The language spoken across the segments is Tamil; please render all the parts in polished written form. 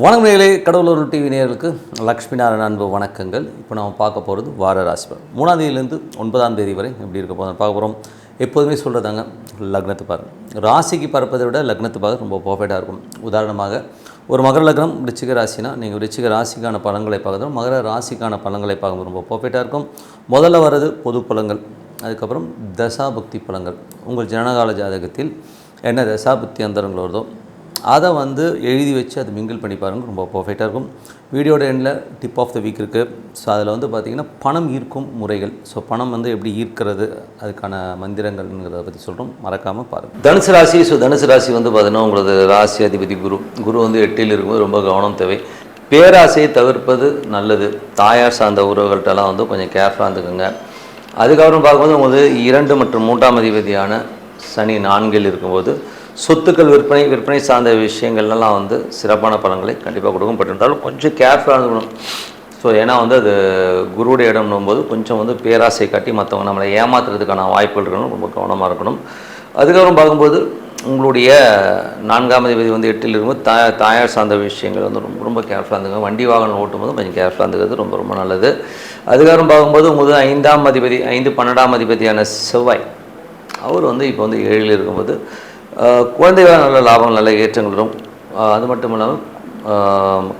வணக்கங்களே, கடவுளூர் டிவி நேயர்களுக்கு லக்ஷ்மி நாராயண அன்பு வணக்கங்கள். இப்போ நம்ம பார்க்க போகிறது வார ராசி பலன் 3ஆம் தேதியிலேருந்து 9ஆம் தேதி வரை எப்படி இருக்க போகிறோம் பார்க்க போகிறோம். எப்போதுமே சொல்கிறதாங்க, லக்னத்து பாருங்கள். ராசிக்கு பரப்பதை விட லக்னத்து பார்க்க ரொம்ப பர்ஃபெக்டாக இருக்கும். உதாரணமாக ஒரு மகர லக்னம் விருச்சிக ராசினா நீங்கள் விருச்சிக ராசிக்கான பலன்களை பார்க்குறோம், மகர ராசிக்கான பலன்களை பார்க்கும்போது ரொம்ப பர்ஃபெக்டாக இருக்கும். முதல்ல வர்றது பொது பலன்கள், அதுக்கப்புறம் தசாபுக்தி பலன்கள். உங்கள் ஜனகால ஜாதகத்தில் என்ன தசாபுக்தி அந்தரங்கள் வருதோ அதை எழுதி வச்சு அதை மிங்கிள் பண்ணி பாருங்கள், ரொம்ப பர்ஃபெக்டாக இருக்கும். வீடியோட எண்டில் டிப் ஆஃப் த வீக் இருக்குது. ஸோ அதில் பார்த்திங்கன்னா பணம் ஈர்க்கும் முறைகள், ஸோ பணம் எப்படி ஈர்க்கிறது, அதுக்கான மந்திரங்கள்ங்கிறத பற்றி சொல்கிறோம், மறக்காமல் பாருங்கள். தனுசு ராசி. ஸோ தனுசு ராசி பார்த்திங்கன்னா உங்களது ராசி அதிபதி குரு 8ல் இருக்கும்போது ரொம்ப கவனம் தேவை. பேராசையை தவிர்ப்பது நல்லது. தாயார் சார்ந்த உறவுகள்கிட்டலாம் கொஞ்சம் கேர்ஃபுல்லாக இருந்துக்குங்க. அதுக்கப்புறம் பார்க்கும்போது உங்களுக்கு 2 மற்றும் 3ஆம் அதிபதியான சனி 4ல் இருக்கும்போது சொத்துக்கள் விற்பனை சார்ந்த விஷயங்கள்லாம் சிறப்பான பலன்களை கண்டிப்பாக கொடுக்கும். பட் இருந்தாலும் கொஞ்சம் கேர்ஃபுல்லாக இருக்கணும். ஸோ ஏன்னா அது குருவுடைய இடம்னும்போது கொஞ்சம் பேராசை காட்டி மற்றவங்க நம்மளை ஏமாத்துறதுக்கான வாய்ப்புகள் இருக்கணும், ரொம்ப கவனமாக இருக்கணும். அதுக்கப்புறம் பார்க்கும்போது உங்களுடைய 4ஆம் அதிபதி 8ல் இருக்கும்போது தாயார் சார்ந்த விஷயங்கள் ரொம்ப ரொம்ப கேர்ஃபுல்லாக இருந்துங்க. வண்டி வாகனம் ஓட்டும்போது கொஞ்சம் கேர்ஃபுல்லாக இருந்துக்கிறது ரொம்ப ரொம்ப நல்லது. அதுக்கப்புறம் பார்க்கும்போது உங்களுக்கு 5ஆம் அதிபதி 5-12ஆம் அதிபதியான செவ்வாய் அவர் இப்போ 7ல் இருக்கும்போது குழந்தைகளால் நல்ல லாபம், நல்ல ஏற்றங்கள் வரும். அது மட்டும் இல்லாமல்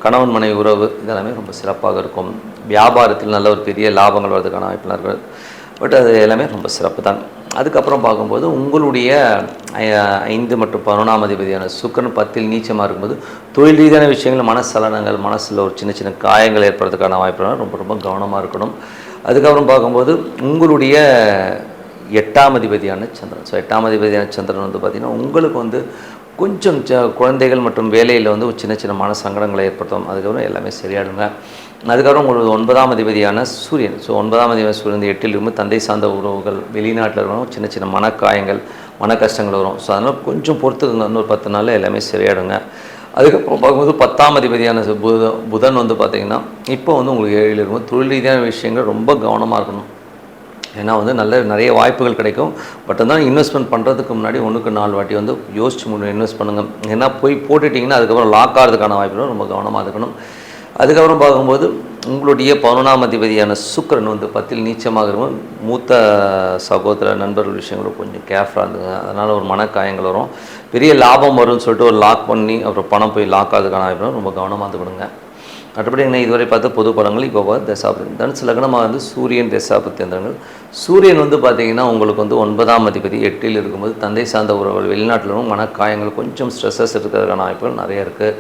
கணவன் மனைவி உறவு இதெல்லாமே ரொம்ப சிறப்பாக இருக்கும். வியாபாரத்தில் நல்ல ஒரு பெரிய லாபங்கள் வர்றதுக்கான வாய்ப்புலாம் இருக்குது. பட் அது எல்லாமே ரொம்ப சிறப்பு தான். அதுக்கப்புறம் பார்க்கும்போது உங்களுடைய 5 மற்றும் 11ஆம் அதிபதியான சுக்கிரன் 10ல் நீச்சமாக இருக்கும்போது தொழில் ரீதியான விஷயங்கள், மனசலனங்கள், மனசில் ஒரு சின்ன சின்ன காயங்கள் ஏற்படுறதுக்கான வாய்ப்புலாம் ரொம்ப ரொம்ப கவனமாக இருக்கணும். அதுக்கப்புறம் பார்க்கும்போது உங்களுடைய 8ஆம் அதிபதியான சந்திரன். ஸோ 8ஆம் அதிபதியான சந்திரன் பார்த்திங்கன்னா உங்களுக்கு கொஞ்சம் குழந்தைகள் மற்றும் வேலையில் சின்ன சின்ன மன சங்கடங்களை ஏற்படுத்தும். அதுக்கப்புறம் எல்லாமே சரியாடுங்க. அதுக்கப்புறம் உங்களுக்கு 9ஆம் அதிபதியான சூரியன். ஸோ 9ஆம் அதிபதி சூரியன் 8ல் இருக்கும்போது தந்தை சார்ந்த உறவுகள், வெளிநாட்டில் இருக்கணும், சின்ன சின்ன மனக்காயங்கள், மன கஷ்டங்கள் வரும். ஸோ அதனால் கொஞ்சம் பொறுத்துக்குங்க, இன்னொரு 10 நாளில் எல்லாமே சரியாடுங்க. அதுக்கப்புறம் பார்க்கும்போது 10ஆம் அதிபதியான புதன் பார்த்திங்கன்னா இப்போ உங்களுக்கு 7ல் இருக்கும்போது தொழில் ரீதியான விஷயங்கள் ரொம்ப கவனமாக இருக்கணும். ஏன்னா நிறைய வாய்ப்புகள் கிடைக்கும். பட் இன்வெஸ்ட்மெண்ட் பண்ணுறதுக்கு முன்னாடி 1க்கு 4 வாட்டி யோசிச்சு இன்வெஸ்ட் பண்ணுங்கள். ஏன்னா போய் போட்டுட்டிங்கன்னா அதுக்கப்புறம் லாக் ஆகிறதுக்கான வாய்ப்புகளும் ரொம்ப கவனமாக இருக்கணும். அதுக்கப்புறம் பார்க்கும்போது உங்களுடைய 11ஆம் அதிபதியான சுக்கிரன் 10ல் நீச்சமாக இருக்கும். மூத்த சகோதர நண்பர்கள் விஷயங்களும் கொஞ்சம் கேர்ஃபுல்லாக இருந்துங்க. அதனால் ஒரு மனக்காயங்கள் வரும். பெரிய லாபம் வரும்னு சொல்லிட்டு ஒரு லாக் பண்ணி அப்புறம் பணம் போய் லாக் ஆகிறதுக்கான வாய்ப்புகளும் ரொம்ப கவனமாக இருந்துக்கணுங்க. மற்றபடி என்ன இதுவரை பார்த்த பொது பலன்கள். இப்போ தசாபுத்தி தனுசு லக்னமாக சூரியன் தசாபுத்தி அந்தரங்கள். சூரியன் பார்த்திங்கன்னா உங்களுக்கு 9ஆம் அதிபதி 8ல் இருக்கும்போது தந்தை சார்ந்த உறவுகள், வெளிநாட்டிலும் மனக்காயங்கள், கொஞ்சம் ஸ்ட்ரெஸ்ஸஸ் இருக்கிறதுக்கான வாய்ப்புகள் நிறைய இருக்குது.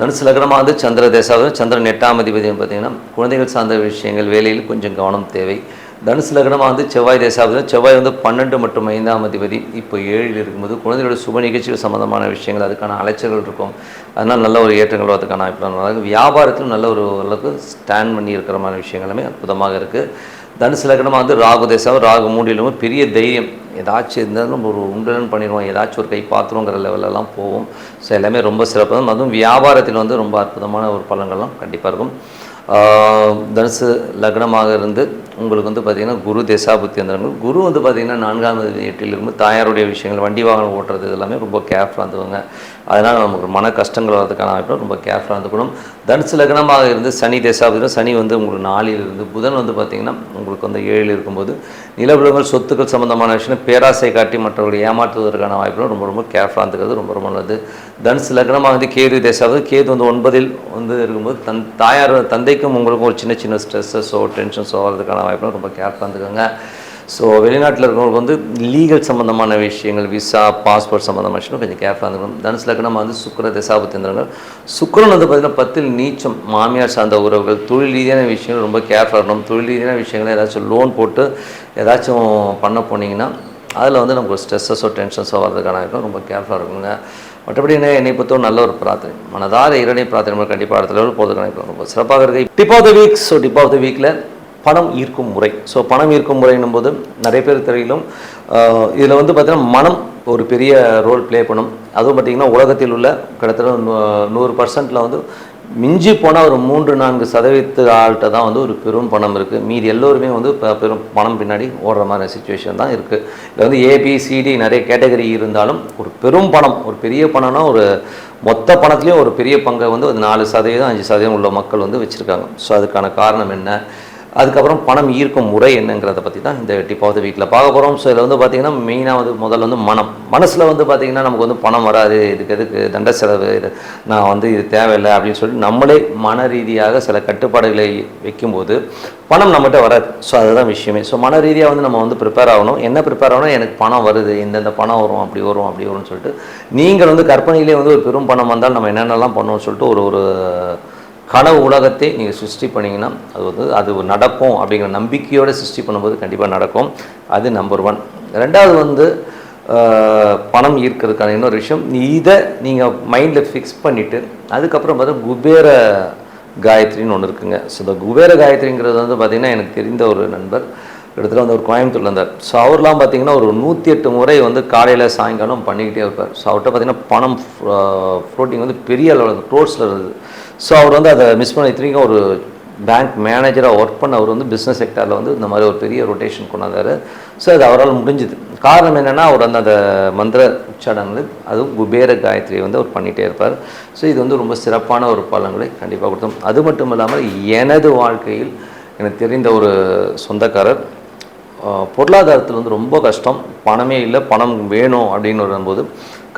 தனுசு லக்னமாக சந்திர தசாபுத்தி. சந்திரன் 8ஆம் அதிபதி பார்த்திங்கன்னா குழந்தைகள் சார்ந்த விஷயங்கள், வேலையில் கொஞ்சம் கவனம் தேவை. தனுசு லக்னமாக செவ்வாய் தேசாபதி. செவ்வாய் 12 மற்றும் 5ஆம் அதிபதி இப்போ 7ல் இருக்கும்போது குழந்தைகளோட சுப நிகழ்ச்சிகள் சம்மந்தமான விஷயங்கள், அதுக்கான அலைச்சல்கள் இருக்கும். அதனால் நல்ல ஒரு ஏற்றங்கள் வரதுக்கான வாய்ப்பு. வியாபாரத்திலும் நல்ல ஒரு அளவுக்கு ஸ்டாண்ட் பண்ணி இருக்கிற மாதிரி விஷயங்களுமே அற்புதமாக இருக்குது. தனுசு லக்னமாக ராகு தேசம். ராகு 3லும் பெரிய தைரியம், ஏதாச்சும் இருந்தாலும் ஒரு உண்டுலன் பண்ணிடுவோம், ஏதாச்சும் ஒரு கை பார்த்துருங்கிற லெவலெல்லாம் போகும். ஸோ எல்லாமே ரொம்ப சிறப்பு தான். அதுவும் வியாபாரத்தில் ரொம்ப அற்புதமான ஒரு பலன்கள்லாம் கண்டிப்பாக இருக்கும். தனுசு லக்னமாக இருந்து உங்களுக்கு பார்த்திங்கன்னா குரு தசாபுத்தி அந்தரங்கள். குரு பார்த்திங்கன்னா 4ஆம் அதிபதி 8ல் இருக்கும்போது தாயாருடைய விஷயங்கள், வண்டி வாகனம் ஓட்டுறது இதெல்லாமே ரொம்ப கேர்ஃபுல்லாக இருந்துவாங்க. அதனால் நமக்கு மன கஷ்டங்கள் வரதுக்கான வாய்ப்பு ரொம்ப கேர்ஃபுல்லாக இருந்துக்கணும். தனுசு லக்னமாக இருந்து சனி தசாபுத்தி. சனி உங்களுக்கு 4ல் இருந்து புதன் பார்த்திங்கன்னா உங்களுக்கு 7ல் இருக்கும்போது நிலவுலகங்கள், சொத்துக்கள் சம்மந்தமான விஷயம், பேராசை காட்டி மற்றவர்களை ஏமாற்றுவதற்கான வாய்ப்புகளும் ரொம்ப ரொம்ப கேர்ஃபுல்லாக இருந்துக்கிறது ரொம்ப ரொம்ப நல்லது. தனுசு லக்னமாக கேது தசாபுத்தி. கேது 9ல் இருக்கும்போது தந்தைக்கும் உங்களுக்கும் ஒரு சின்ன சின்ன ஸ்ட்ரெஸ்ஸஸோ டென்ஷன்ஸோ வரதுக்கான வாய்ப்புகளும் ரொம்ப கேர்ஃபுல்லாக இருந்துக்கோங்க. ஸோ வெளிநாட்டில் இருக்கிறவங்களுக்கு லீகல் சம்மந்தமான விஷயங்கள், விசா, பாஸ்போர்ட் சம்மந்தமான விஷயம் கொஞ்சம் கேர்ஃபுல்லாக இருக்கணும். தனுசு லக்னமாக சுக்கிர தசாபுத்திரங்கள். சுக்கிரன் பார்த்திங்கன்னா 10ல் நீச்சம், மாமியார் சார்ந்த உறவுகள், தொழில் ரீதியான விஷயங்கள் ரொம்ப கேர்ஃபுல்லாக இருக்கணும். தொழில் ரீதியான விஷயங்களை ஏதாச்சும் லோன் போட்டு ஏதாச்சும் பண்ண போனீங்கன்னா அதில் நமக்கு ஸ்ட்ரெஸ்ஸஸோ டென்ஷன்ஸோ வரதுக்கான வாய்ப்பு ரொம்ப கேர்ஃபுல்லாக இருக்குங்க. மற்றபடி என்னை பொறுத்தவரை நல்ல ஒரு பிரார்த்தனை, மனதார இறைவனை பிரார்த்தனை கண்டிப்பாக அடுத்த லெவலில் போகிறதுக்கான ரொம்ப சிறப்பாக இருக்குது. Tip of the week. So tip of the வீக்கில் பணம் ஈர்க்கும் முறை. ஸோ பணம் ஈர்க்கும் முறைன்னும் போது நிறைய பேர் தெரியலும். இதில் பார்த்திங்கன்னா மனம் ஒரு பெரிய ரோல் ப்ளே பண்ணும். அதுவும் பார்த்திங்கன்னா உலகத்தில் உள்ள கிட்டத்தட்ட 100%ல் மிஞ்சி போனால் ஒரு 3-4% ஆள்கிட்ட தான் வந்து ஒரு பெரும் பணம் இருக்குது. மீதி எல்லோருமே வந்து பெரும் பணம் பின்னாடி ஓடுற மாதிரி சிச்சுவேஷன் தான் இருக்குது. இதில் வந்து ஏபிசிடி நிறைய கேட்டகரி இருந்தாலும் ஒரு பெரும் பணம், ஒரு பெரிய பணம்னா ஒரு மொத்த பணத்துலேயும் ஒரு பெரிய பங்கை வந்து ஒரு 4% 5% உள்ள மக்கள் வந்து வச்சுருக்காங்க. ஸோ அதுக்கான காரணம் என்ன, அதுக்கப்புறம் பணம் ஈர்க்கும் முறை என்னங்கிறத பற்றி தான் இந்த டிப்பாவது வீட்டில் பார்க்க போகிறோம். ஸோ இதில் வந்து பார்த்திங்கன்னா மெயினாக வந்து முதல்ல வந்து மனசில் வந்து பார்த்திங்கன்னா நமக்கு வந்து பணம் வராது, இதுக்கு எதுக்கு தண்ட செலவு, இது நான் வந்து இது தேவையில்லை அப்படின்னு சொல்லிட்டு நம்மளே மன ரீதியாக சில கட்டுப்பாடுகளை வைக்கும்போது பணம் நம்மகிட்ட வராது. ஸோ அதுதான் விஷயமே. ஸோ மன ரீதியாக வந்து நம்ம வந்து ப்ரிப்பேர் ஆகணும். என்ன ப்ரிப்பேர் ஆகணும், எனக்கு பணம் வருது, இந்தந்த பணம் வரும், அப்படி வரும்னு சொல்லிட்டு நீங்கள் வந்து கற்பனையிலே வந்து ஒரு பெரும் பணம் வந்தால் நம்ம என்னென்னலாம் பண்ணணும்னு சொல்லிட்டு ஒரு கனவு உலகத்தை நீங்கள் சிருஷ்டி பண்ணிங்கன்னா அது நடக்கும் அப்படிங்கிற நம்பிக்கையோடு சிருஷ்டி பண்ணும்போது கண்டிப்பாக நடக்கும். அது நம்பர் 1. ரெண்டாவது வந்து பணம் ஈர்க்கிறதுக்கான இன்னொரு விஷயம், இதை நீங்கள் மைண்டில் ஃபிக்ஸ் பண்ணிவிட்டு அதுக்கப்புறம் பார்த்தா குபேர காயத்ரின்னு ஒன்று இருக்குங்க. ஸோ இந்த குபேர காயத்ரிங்கிறது வந்து பார்த்திங்கன்னா எனக்கு தெரிந்த ஒரு நண்பர் இடத்துல வந்து ஒரு கோயம்புத்தூரில் இருந்தார். ஸோ அவர்லாம் பார்த்திங்கன்னா ஒரு 108 முறை வந்து காலையில் சாயங்காலம் பண்ணிக்கிட்டே இருப்பார். ஸோ அவர்கிட்ட பார்த்திங்கன்னா பணம் ஃப்ளோட்டிங் வந்து பெரிய அளவில் க்ரோர்ஸில் இருந்தது. ஸோ அவர் வந்து அதை மிஸ் பண்ண இத்தனைக்கும் ஒரு பேங்க் மேனேஜராக ஒர்க் பண்ண அவர் வந்து பிஸ்னஸ் செக்டரில் வந்து இந்த மாதிரி ஒரு பெரிய ரொட்டேஷன் கொண்டாந்தார். ஸோ அது அவரால் முடிஞ்சுது. காரணம் என்னென்னா அவர் வந்து அந்த மந்திர உச்சாடங்கள் அதுவும் குபேர காயத்ரியை வந்து அவர் பண்ணிகிட்டே இருப்பார். ஸோ இது வந்து ரொம்ப சிறப்பான ஒரு பலன்களை கண்டிப்பாக கொடுத்தோம். அது மட்டும் இல்லாமல் எனது வாழ்க்கையில் எனக்கு தெரிந்த ஒரு சொந்தக்காரர் பொருளாதாரத்தில் வந்து ரொம்ப கஷ்டம், பணமே இல்லை, பணம் வேணும் அப்படின்னு வரும்போது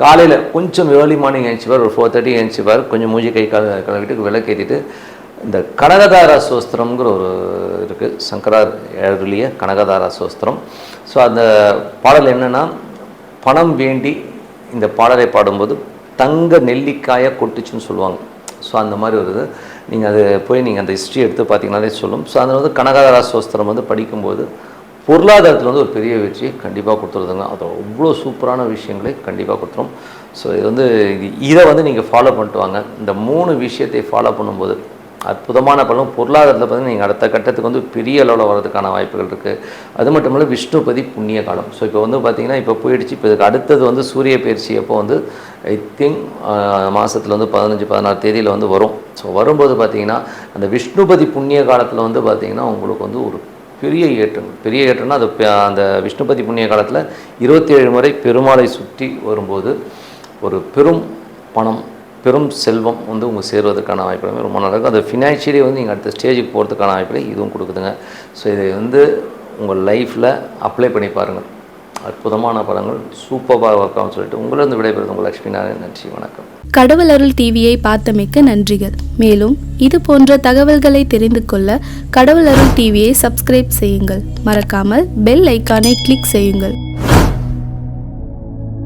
காலையில் கொஞ்சம் ஏர்லி மார்னிங் எழுந்திப்பார், ஒரு 4:30 எழுந்திப்பார், கொஞ்சம் மூஞ்சி கை கழுவிட்டு விளக்கேற்றிட்டு இந்த கனகதாரா சோஸ்திரம்ங்கிற ஒரு இருக்குது, சங்கரார் எழுதிய கனகதாரா சோஸ்திரம். ஸோ அந்த பாடல் என்னென்னா, பணம் வேண்டி இந்த பாடலை பாடும்போது தங்க நெல்லிக்காயை கொட்டுச்சுன்னு சொல்லுவாங்க. ஸோ அந்த மாதிரி ஒரு இது நீங்கள் அது போய் நீங்கள் அந்த ஹிஸ்ட்ரி எடுத்து பார்த்தீங்கன்னாலே சொல்லும். ஸோ அதில் வந்து கனகதாரா சோஸ்திரம் வந்து படிக்கும்போது பொருளாதாரத்தில் வந்து ஒரு பெரிய வெற்றியை கண்டிப்பாக கொடுத்துருதுங்க. அது அவ்வளோ சூப்பரான விஷயங்களை கண்டிப்பாக கொடுத்துரும். ஸோ இது வந்து இதை வந்து நீங்கள் ஃபாலோ பண்ணிட்டு வாங்க. இந்த 3 விஷயத்தை ஃபாலோ பண்ணும்போது அற்புதமான பலன். பொருளாதாரத்தில் பார்த்தீங்கன்னா நீங்கள் அடுத்த கட்டத்துக்கு வந்து பெரிய அளவில் வர்றதுக்கான வாய்ப்புகள் இருக்குது. அது மட்டும் இல்லை விஷ்ணுபதி புண்ணிய காலம். ஸோ இப்போ வந்து பார்த்திங்கன்னா இப்போ போயிடுச்சு. இப்போ இதுக்கு அடுத்தது வந்து சூரிய பயிற்சி அப்போ வந்து ஐ திங்க் மாதத்தில் வந்து 15-16 தேதியில் வந்து வரும். ஸோ வரும்போது பார்த்திங்கன்னா அந்த விஷ்ணுபதி புண்ணிய காலத்தில் வந்து பார்த்திங்கன்னா உங்களுக்கு வந்து ஒரு பெரிய ஏற்றம்னா அது அந்த விஷ்ணுபதி புண்ணிய காலத்தில் 27 முறை பெருமாளை சுற்றி வரும்போது ஒரு பெரும் பணம், பெரும் செல்வம் வந்து உங்களுக்கு சேருவதற்கான வாய்ப்புகளுமே ரொம்ப நல்லா இருக்கும். அது ஃபினான்ஷியலி வந்து நீங்கள் அடுத்த ஸ்டேஜுக்கு போகிறதுக்கான வாய்ப்புகளை இதுவும் கொடுக்குதுங்க. ஸோ இதை வந்து உங்கள் லைஃப்பில் அப்ளை பண்ணி பாருங்கள். அற்புதமான படங்கள் சூப்பராக ஒர்க் ஆகும்னு சொல்லிட்டு உங்களிருந்து விடைபெறுது உங்கள் லட்சுமி நாராயணன். நன்றி, வணக்கம். கடவுள் அருள் டிவியை பார்த்தமைக்க நன்றிகள். மேலும் இது போன்ற தகவல்களை தெரிந்து கொள்ள கடவுள் அருள் டிவியை சப்ஸ்கிரைப் செய்யுங்கள். மறக்காமல் பெல் ஐக்கானை கிளிக் செய்யுங்கள்.